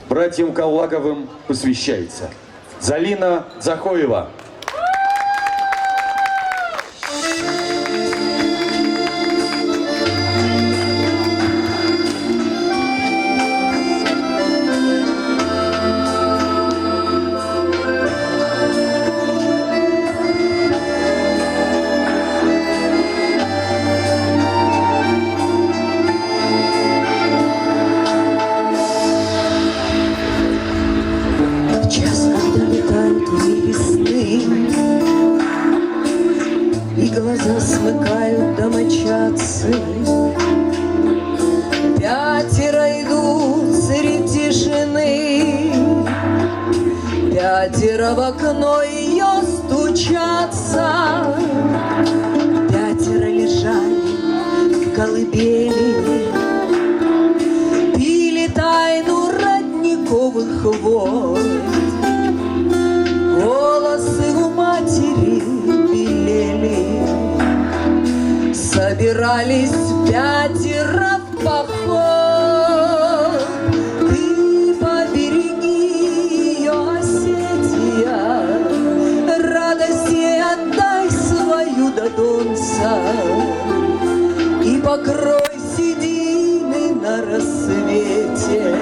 братьям Калаговым посвящается. Залина Дзахоева. И глаза смыкают домочадцы. Пятеро идут среди тишины, пятеро в окно ее стучатся. Пятеро лежали в колыбели, пили тайну родниковых вод. Волосы у матери белели, собирались пятеро в поход. Ты побереги ее, Осетия, радость ей отдай свою до донца, и покрой седины на рассвете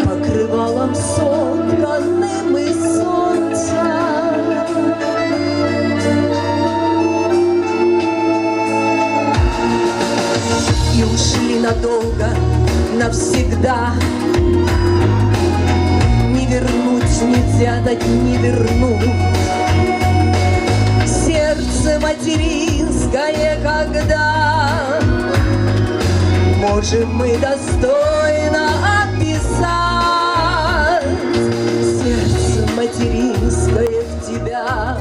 покрывалом сотканным из солнца. И ушли надолго, навсегда. Не вернуть нельзя, дать не вернуть. Сердце материнское, когда можем мы достойно описать. Сердце материнское в тебя,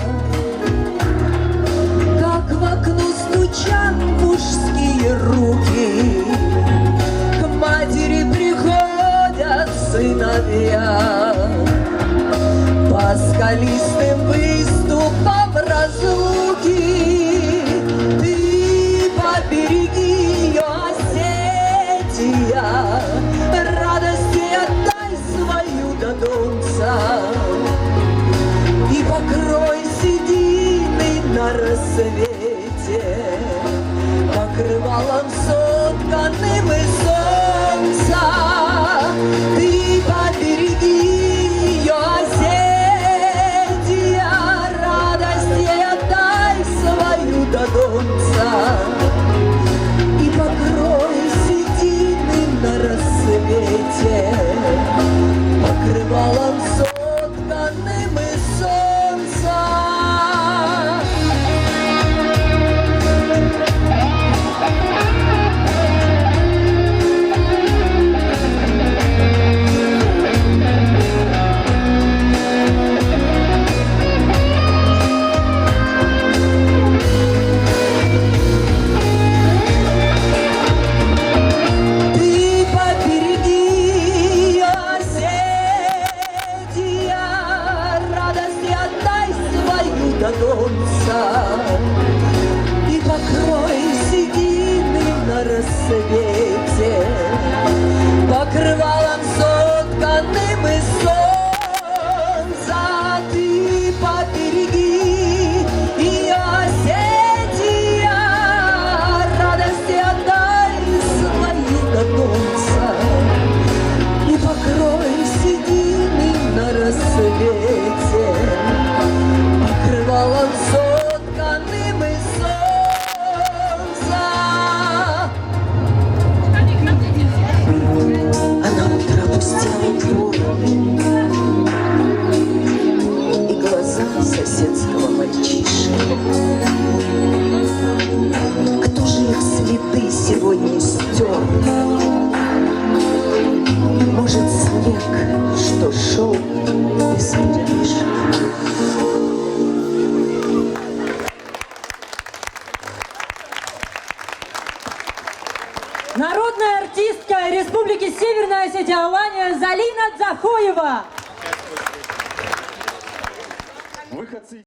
как в окно стучат мужские руки, к матери приходят сыновья по скалистым выступам разлуки. Ты побереги ее, Осетия, радость ей отдай свою до донца, и покрой седины на рассвете покрывалом сотканным из солнца. Ты побереги ее, Осетия, радость ей отдай свою до донца, и покрой седины на рассвете покрывалом сотканным из солнца. И покрой седины на рассвете покрывалом сотканным из солнца. Ты побереги ее, Осетия, радости отдай свою до конца, и покрой седины на рассвете покрывалом сотканным из солнца. А на утро опустела двор и глаза соседского мальчишки. Кто же их следы сегодня стер? Может, снег, что шел без передышки? Народная артистка Республики Северная Осетия Алания Залина Дзахоева. Выходцы